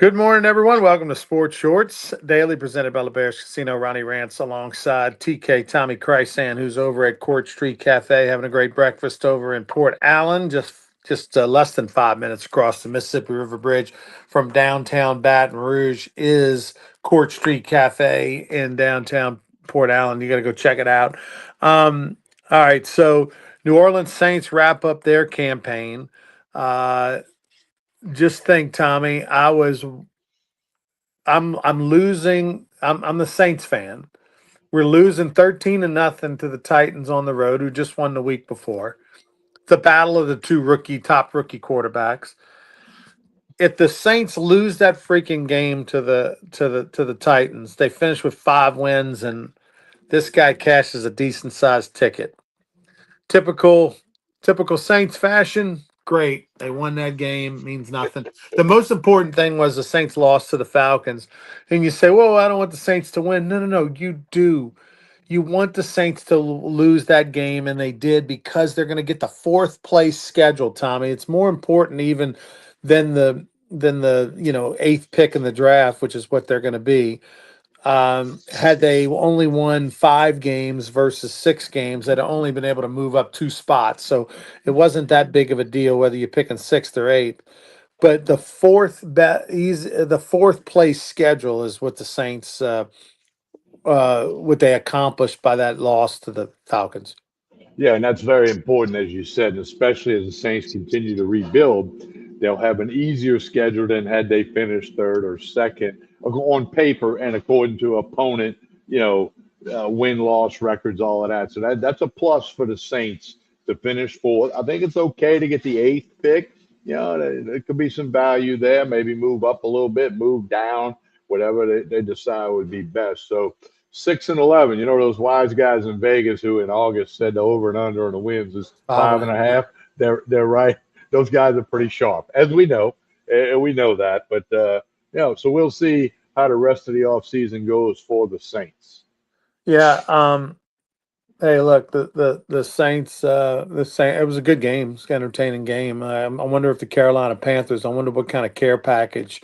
Good morning, everyone. Welcome to Sports Shorts Daily, presented by LeBear's Casino. Ronnie Rantz alongside TK Tommy Krysan, who's over at Court Street Cafe having a great breakfast over in Port Allen, just less than 5 minutes across the Mississippi River Bridge from downtown Baton Rouge. Is Court Street Cafe in downtown Port Allen? You got to go check it out. All right, so New Orleans Saints wrap up their campaign. Uh, just think, Tommy, I'm losing. I'm the Saints fan. We're losing 13-0 to the Titans on the road, who just won the week before. The battle of the two top rookie quarterbacks. If the Saints lose that freaking game to the Titans, they finish with 5 wins, and this guy cashes a decent sized ticket. Typical typical Saints fashion. Great. They won that game. Means nothing. The most important thing was the Saints lost to the Falcons. And you say, "Well, I don't want the Saints to win." No, no, no. You do. You want the Saints to lose that game, and they did, because they're going to get the fourth place schedule, Tommy. It's more important even than the eighth pick in the draft, which is what they're going to be. Had they only won 5 games versus 6 games, they'd only been able to move up 2 spots. So it wasn't that big of a deal whether you're picking sixth or eighth. But the fourth place schedule is what the Saints what they accomplished by that loss to the Falcons. Yeah, and that's very important, as you said, and especially as the Saints continue to rebuild, they'll have an easier schedule than had they finished third or second on paper and according to opponent, win-loss records, all of that. So that's a plus for the Saints to finish fourth. I think it's okay to get the eighth pick. There could be some value there. Maybe move up a little bit, move down, whatever they decide would be best. So 6-11. You know those wise guys in Vegas who in August said the over and under on the wins is Five five and wins. a half. They're right. Those guys are pretty sharp, as we know, and we know that. But so we'll see how the rest of the offseason goes for the Saints. Yeah. Hey, look, the Saints. It was a good game. It's an entertaining game. I wonder if the Carolina Panthers. I wonder what kind of care package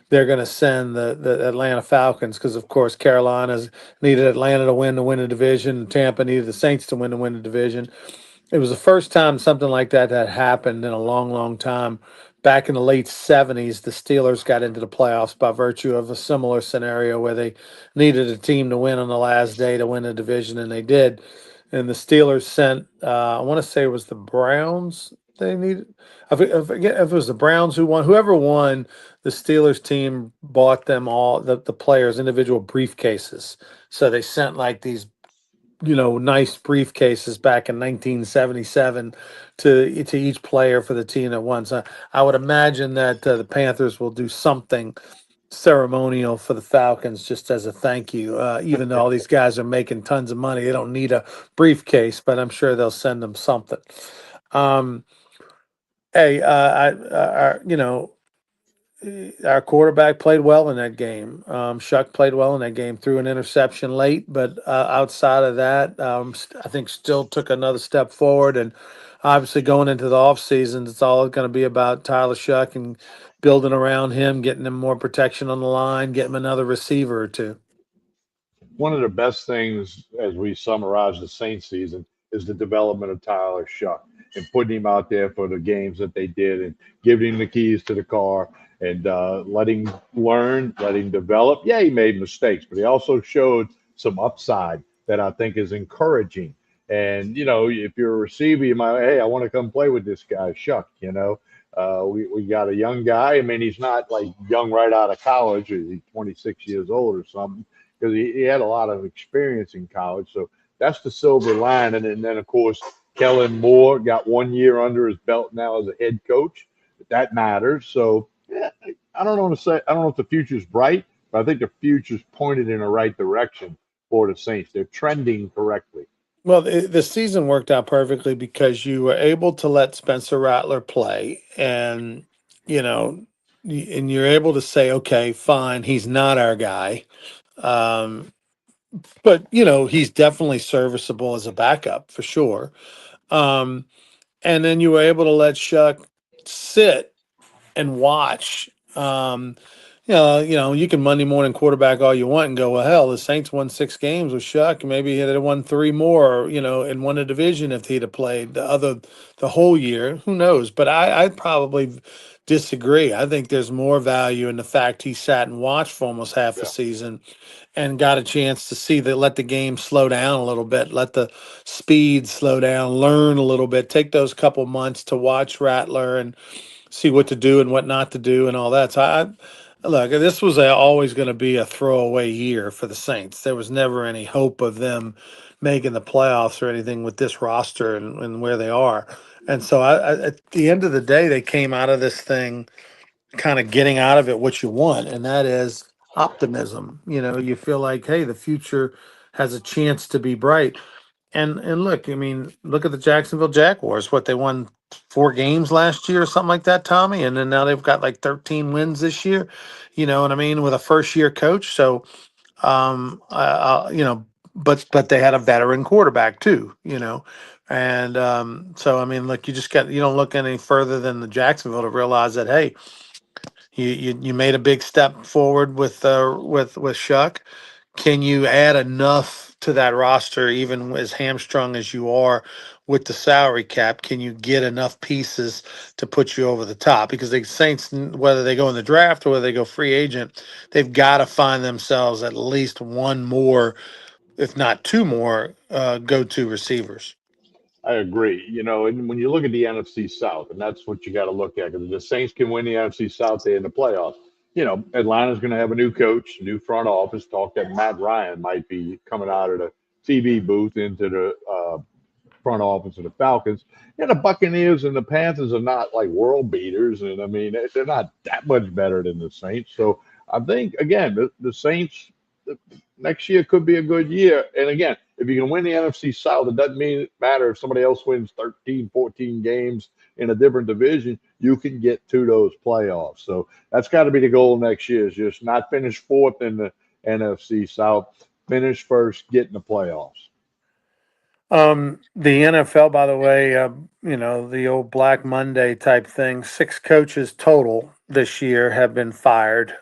they're going to send the Atlanta Falcons, because of course Carolina's needed Atlanta to win the division, and Tampa needed the Saints to win the division. It was the first time something like that had happened in a long, long time. Back in the late '70s, the Steelers got into the playoffs by virtue of a similar scenario where they needed a team to win on the last day to win the division, and they did. And the Steelers sent, I want to say it was the Browns they needed. I forget if it was the Browns who won. Whoever won, the Steelers team bought them all, the players, individual briefcases. So they sent like these nice briefcases back in 1977 to each player for the team at once. I would imagine that the Panthers will do something ceremonial for the Falcons just as a thank you. Even though all these guys are making tons of money, they don't need a briefcase, but I'm sure they'll send them something. Um, hey, our quarterback played well in that game. Shuck played well in that game, threw an interception late, but outside of that, I think still took another step forward. And obviously, going into the offseason, it's all going to be about Tyler Shuck and building around him, getting him more protection on the line, getting him another receiver or two. One of the best things as we summarize the Saints season is the development of Tyler Shuck and putting him out there for the games that they did and giving him the keys to the car and letting him learn, letting him develop. Yeah, he made mistakes, but he also showed some upside that I think is encouraging. And, if you're a receiver, you might, hey, I want to come play with this guy, Shuck, we got a young guy. I mean, he's not like young right out of college. He's 26 years old or something because he had a lot of experience in college. So that's the silver lining. And then, of course, Kellen Moore got 1 year under his belt now as a head coach. That matters. So yeah, I don't know to say. I don't know if the future's bright, but I think the future's pointed in the right direction for the Saints. They're trending correctly. Well, the season worked out perfectly because you were able to let Spencer Rattler play, and you know, and you're able to say, okay, fine, he's not our guy, um, but he's definitely serviceable as a backup for sure. Um, and then you were able to let Shuck sit and watch. You can Monday morning quarterback all you want and go, well, hell, the Saints won 6 games with Shuck, and maybe they'd have won 3 more, and won a division if he'd have played the whole year. Who knows? But I'd probably disagree. I think there's more value in the fact he sat and watched for almost half a Yeah, season and got a chance to see that, let the game slow down a little bit, let the speed slow down, learn a little bit, take those couple months to watch Rattler and see what to do and what not to do and all that. So look, this was always going to be a throwaway year for the Saints. There was never any hope of them making the playoffs or anything with this roster and where they are. And so at the end of the day, they came out of this thing kind of getting out of it what you want, and that is optimism. You feel like, hey, the future has a chance to be bright. And look, I mean, look at the Jacksonville Jaguars. What, they won 4 games last year or something like that, Tommy, and then now they've got like 13 wins this year. You know what I mean? With a first year coach, so but they had a veteran quarterback too. And so I mean, look, you don't look any further than the Jacksonville to realize that, hey, you made a big step forward with Shuck. Can you add enough to that roster, even as hamstrung as you are with the salary cap? Can you get enough pieces to put you over the top? Because the Saints, whether they go in the draft or whether they go free agent, they've got to find themselves at least one more, if not two more, go-to receivers. I agree. And when you look at the NFC South, and that's what you got to look at, because the Saints can win the NFC South, they in the playoffs. Atlanta's going to have a new coach, new front office. Talk that Matt Ryan might be coming out of the TV booth into the front office of the Falcons. The Buccaneers and the Panthers are not like world beaters, and I mean they're not that much better than the Saints. So I think again the Saints next year could be a good year. And again, if you can win the NFC South, it doesn't matter if somebody else wins 13, 14 games in a different division. You can get to those playoffs. So that's got to be the goal next year: is just not finish fourth in the NFC South, finish first, get in the playoffs. The NFL, by the way, the old Black Monday type thing, 6 coaches total this year have been fired.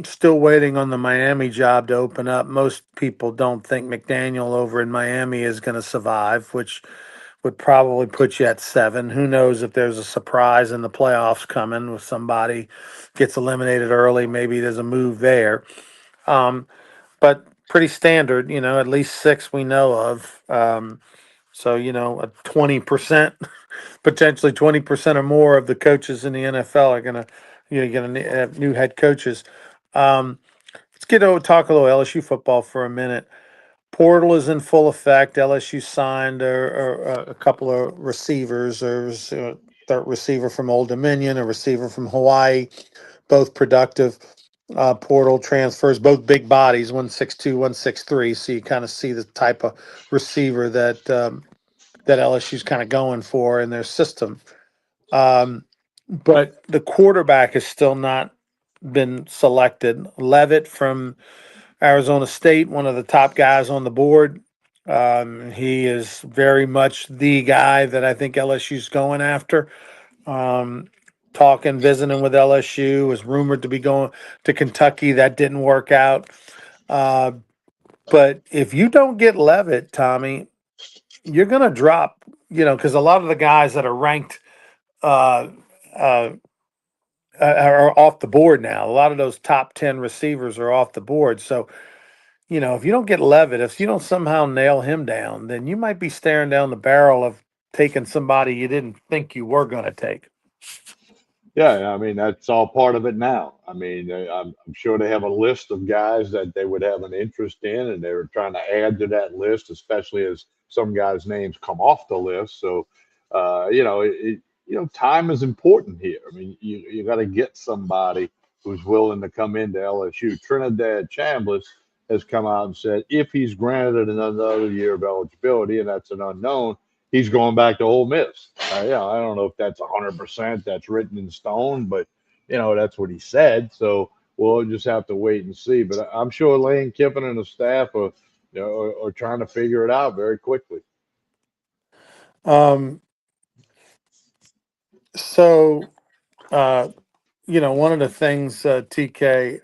Still waiting on the Miami job to open up. Most people don't think McDaniel over in Miami is going to survive, which would probably put you at 7. Who knows if there's a surprise in the playoffs coming with somebody gets eliminated early, maybe there's a move there. Um, but pretty standard, at least 6 we know of. So, a 20%, potentially 20% or more of the coaches in the NFL are gonna have new head coaches. Um, let's talk a little LSU football for a minute. Portal is in full effect. LSU signed a couple of receivers. There's a third receiver from Old Dominion, a receiver from Hawaii, both productive. Portal transfers, both big bodies, 162, 163. So you kind of see the type of receiver that LSU's kind of going for in their system. Um, but the quarterback has still not been selected. Levitt from Arizona State, one of the top guys on the board. He is very much the guy that I think LSU's going after. Um, Talking, visiting with LSU, was rumored to be going to Kentucky. That didn't work out. Uh, but if you don't get Levitt, Tommy, you're going to drop, because a lot of the guys that are ranked uh, uh, are off the board now. A lot of those top 10 receivers are off the board. So, if you don't get Levitt, if you don't somehow nail him down, then you might be staring down the barrel of taking somebody you didn't think you were going to take. Yeah, I mean that's all part of it now. I mean, I'm sure they have a list of guys that they would have an interest in, and they were trying to add to that list, especially as some guys' names come off the list. So, time is important here. I mean, you got to get somebody who's willing to come into LSU. Trinidad Chambliss has come out and said if he's granted another year of eligibility, and that's an unknown, he's going back to Ole Miss. I don't know if that's 100% that's written in stone, but that's what he said. So we'll just have to wait and see. But I'm sure Lane Kiffin and the staff are trying to figure it out very quickly. Um, so, uh, one of the things, TK,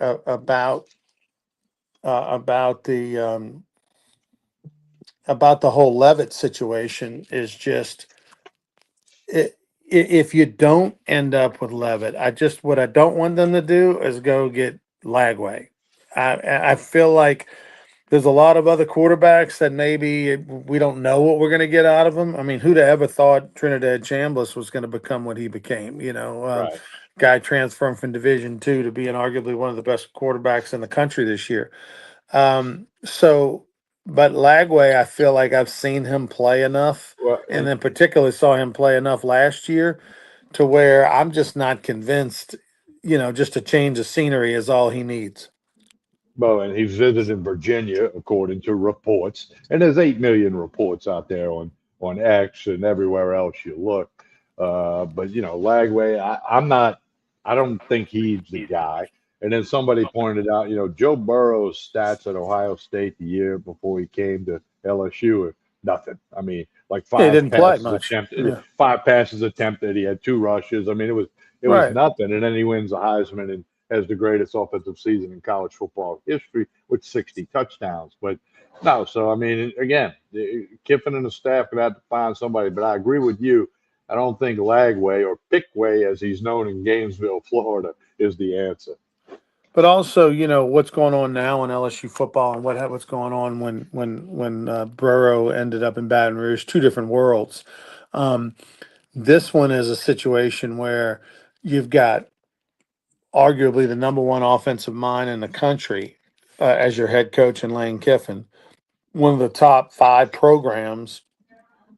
about the whole Levitt situation is just it, if you don't end up with Levitt, what I don't want them to do is go get Lagway. I feel like there's a lot of other quarterbacks that maybe we don't know what we're going to get out of them. I mean, who'd have ever thought Trinidad Chambliss was going to become what he became? Right. Guy transferring from Division II to being arguably one of the best quarterbacks in the country this year. So, but Lagway, I feel like I've seen him play enough, Well, and then particularly saw him play enough last year to where I'm just not convinced. Just a change of scenery is all he needs. and he's visited Virginia, according to reports, and there's 8 million reports out there on X and everywhere else you look. But Lagway, I'm not. I don't think he's the guy. And then somebody pointed out, Joe Burrow's stats at Ohio State the year before he came to LSU are nothing. I mean, like Yeah, he didn't play much. Yeah, five passes attempted. He had 2 rushes. I mean, it was right. nothing. And then he wins the Heisman and has the greatest offensive season in college football history with 60 touchdowns. But no, so I mean, again, Kiffin and the staff could have to find somebody. But I agree with you. I don't think Lagway or Pickway, as he's known in Gainesville, Florida, is the answer. But also, what's going on now in LSU football and what's going on when Burrow ended up in Baton Rouge, two different worlds. Um, this one is a situation where you've got arguably the number one offensive mind in the country as your head coach in Lane Kiffin, one of the top five programs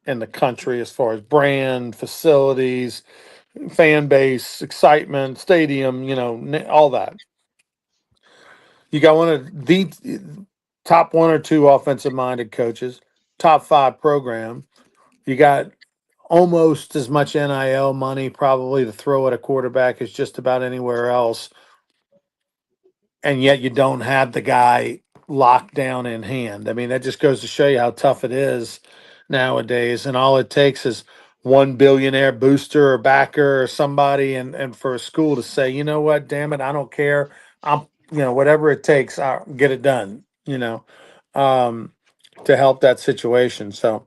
in the country as far as brand, facilities, fan base, excitement, stadium, all that. You got one of the top one or two offensive minded coaches, top five program. You got almost as much NIL money probably to throw at a quarterback as just about anywhere else. And yet you don't have the guy locked down in hand. I mean, that just goes to show you how tough it is nowadays. And all it takes is one billionaire booster or backer or somebody and for a school to say, you know what, damn it, I don't care. Whatever it takes, I'll get it done, um, to help that situation. So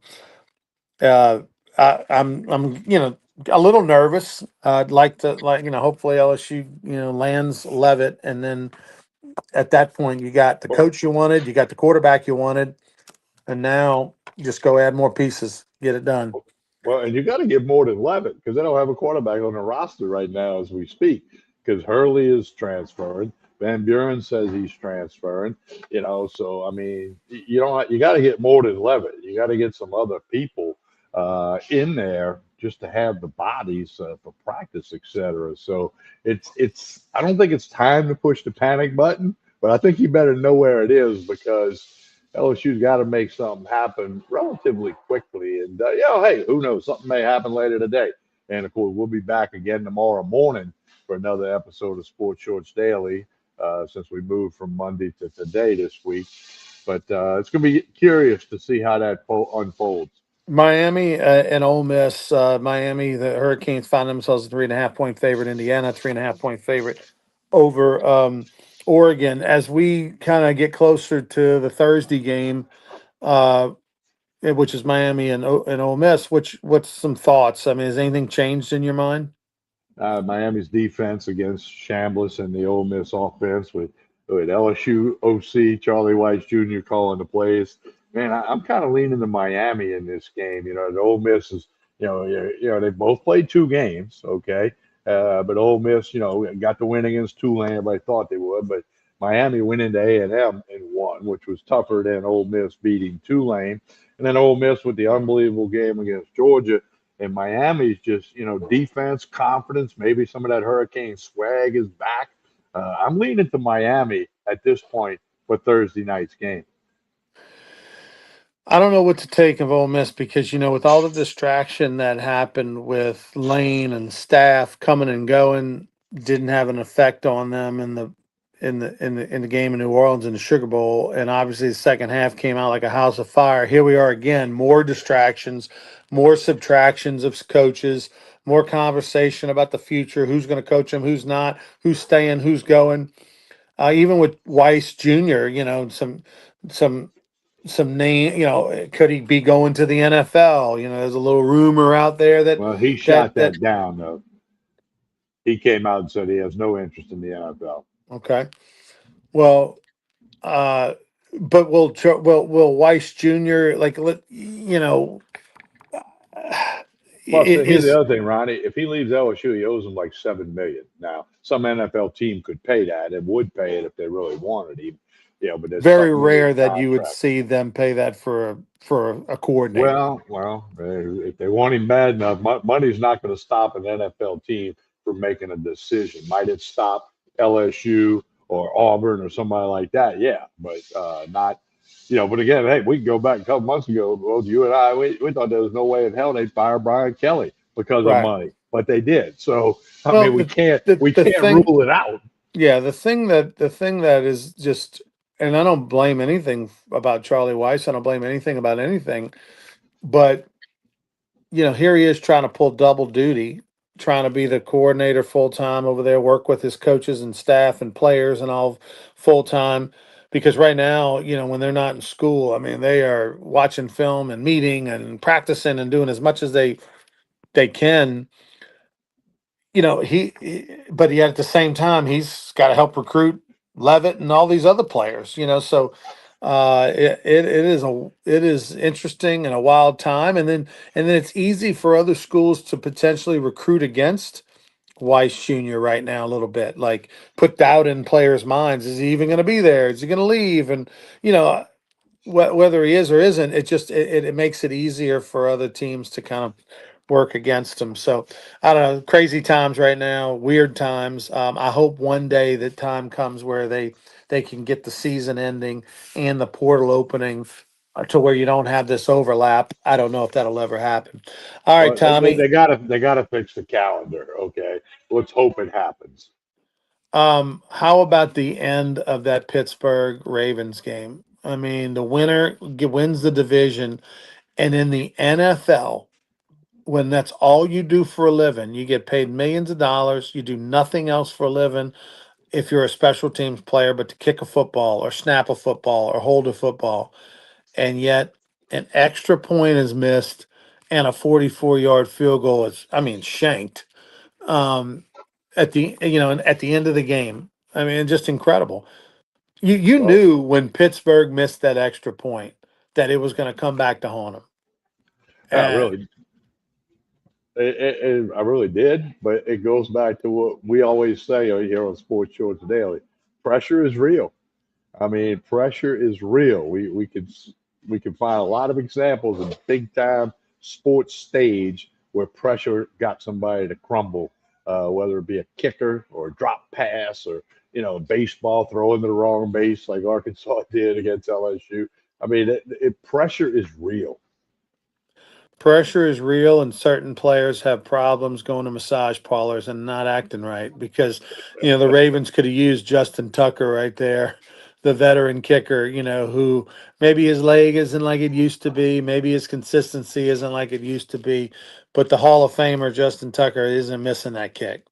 uh, I'm a little nervous. I'd like to hopefully LSU lands Levitt, and then at that point you got the Well, coach you wanted, you got the quarterback you wanted, and now just go add more pieces, get it done. and you got to get more than Levitt because they don't have a quarterback on the roster right now as we speak. Because Hurley is transferring, Van Buren says he's transferring. So I mean, you got to get more than Levitt. You got to get some other people in there just to have the bodies for practice, etc. So it's. I don't think it's time to push the panic button, but I think you better know where it is because LSU's got to make something happen relatively quickly. And, hey, who knows? Something may happen later today. And, of course, we'll be back again tomorrow morning for another episode of Sports Shorts Daily since we moved from Monday to today this week. But it's going to be curious to see how that unfolds. Miami and Ole Miss. Miami, the Hurricanes find themselves a 3.5 point favorite. Indiana, 3.5 point favorite over Oregon. As we kind of get closer to the Thursday game, uh, which is Miami and Ole Miss, what's some thoughts? I mean, has anything changed in your mind? Miami's defense against Chambliss and the Ole Miss offense with LSU OC Charlie White Jr. calling the plays. Man, I'm kind of leaning to Miami in this game. The Ole Miss is, they both played 2 games, okay, but Ole Miss, got the win against Tulane. Everybody thought they would, but Miami went into A&M and won, which was tougher than Ole Miss beating Tulane. And then Ole Miss with the unbelievable game against Georgia. And Miami's just, defense, confidence, maybe some of that Hurricane swag is back. I'm leaning to Miami at this point for Thursday night's game. I don't know what to take of Ole Miss because with all the distraction that happened with Lane and staff coming and going, didn't have an effect on them in the game in New Orleans in the Sugar Bowl, and obviously the second half came out like a house of fire. Here we are again, more distractions, more subtractions of coaches, more conversation about the future, who's going to coach him, who's not, who's staying, who's going. Even with Weiss Jr., some some name, could he be going to the NFL? There's a little rumor out there that Well, he that shot that that down though. He came out and said he has no interest in the NFL. okay. Well, uh, but will Weiss Jr. Plus, here's the is other thing, Ronnie. If he leaves LSU, he owes them like 7 million. Now, some NFL team could pay that and would pay it if they really wanted him. But there's very something in his rare that you would contract. see them pay that for a coordinator. Well, if they want him bad enough, money's not going to stop an NFL team from making a decision. Might it stop LSU or Auburn or somebody like that? Yeah, but not. But again, hey, we can go back a couple months ago. Well, you and I, we thought there was no way in hell they'd fire Brian Kelly because of Right. money, but they did. So I Well, mean, we can't we the can't thing, rule it out. yeah, the thing that is just, and I don't blame anything about Charlie Weiss. I don't blame anything about anything, but here he is trying to pull double duty, trying to be the coordinator full time over there, work with his coaches and staff and players and all full time. Because right now, when they're not in school, I mean, they are watching film and meeting and practicing and doing as much as they can. But yet at the same time, he's got to help recruit Levitt and all these other players. So it is interesting and a wild time, and then it's easy for other schools to potentially recruit against Weiss Jr. right now a little bit, like put doubt in players' minds. Is he even going to be there? Is he going to leave? And you know whether he is or isn't, it makes it easier for other teams to kind of work against him. So I don't know, crazy times right now, weird times. I hope one day that time comes where they can get the season ending and the portal opening to where you don't have this overlap. I don't know if that'll ever happen. All right, Well, Tommy. they gotta fix the calendar. Okay, let's hope it happens. How about the end of that Pittsburgh Ravens game? I mean, the winner wins the division, and in the NFL, when that's all you do for a living, you get paid millions of dollars. You do nothing else for a living if you're a special teams player, but to kick a football or snap a football or hold a football. And yet an extra point is missed and a 44-yard field goal is, I mean, shanked um, at the end of the game. I mean, just incredible. You Well, knew when Pittsburgh missed that extra point that it was going to come back to haunt them. really, I really did, but it goes back to what we always say here on Sports Shorts Daily. Pressure is real. I mean, pressure is real. We can find a lot of examples of big time sports stage where pressure got somebody to crumble, whether it be a kicker or a drop pass or baseball throwing to the wrong base like Arkansas did against LSU. I mean, pressure is real. Pressure is real, and certain players have problems going to massage parlors and not acting right because, the Ravens could have used Justin Tucker right there, the veteran kicker, who maybe his leg isn't like it used to be, maybe his consistency isn't like it used to be, but the Hall of Famer Justin Tucker isn't missing that kick.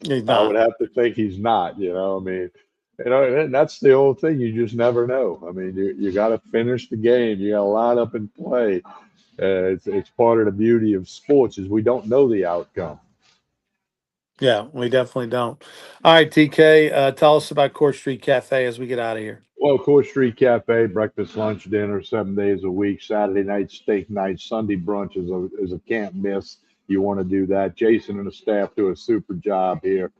He's I would not. have to think he's not. I mean, and that's the old thing. You just never know. I mean, you got to finish the game. You got to line up and play. It's part of the beauty of sports is we don't know the outcome. Yeah, we definitely don't. All right, TK, tell us about Court Street Cafe as we get out of here. Well, Court Street Cafe, breakfast, lunch, dinner, 7 days a week. Saturday night, steak night. Sunday brunch is a can't miss. You want to do that. Jason and the staff do a super job here.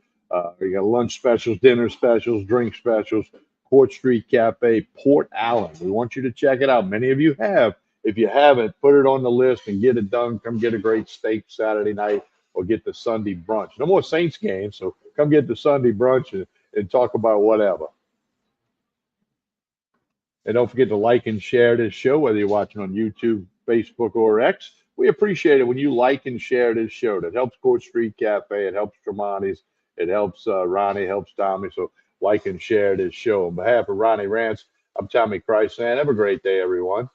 You got lunch specials, dinner specials, drink specials. Court Street Cafe, Port Allen. We want you to check it out. Many of you have. If you haven't, put it on the list and get it done. Come get a great steak Saturday night or get the Sunday brunch. No more Saints games, so come get the Sunday brunch and talk about whatever. And don't forget to like and share this show, whether you're watching on YouTube, Facebook, or X. We appreciate it when you like and share this show. That helps Court Street Cafe. It helps Tremonti's. It helps Ronnie. Helps Tommy. So like and share this show. On behalf of Ronnie Rantz, I'm Tommy Krysan. Have a great day, everyone.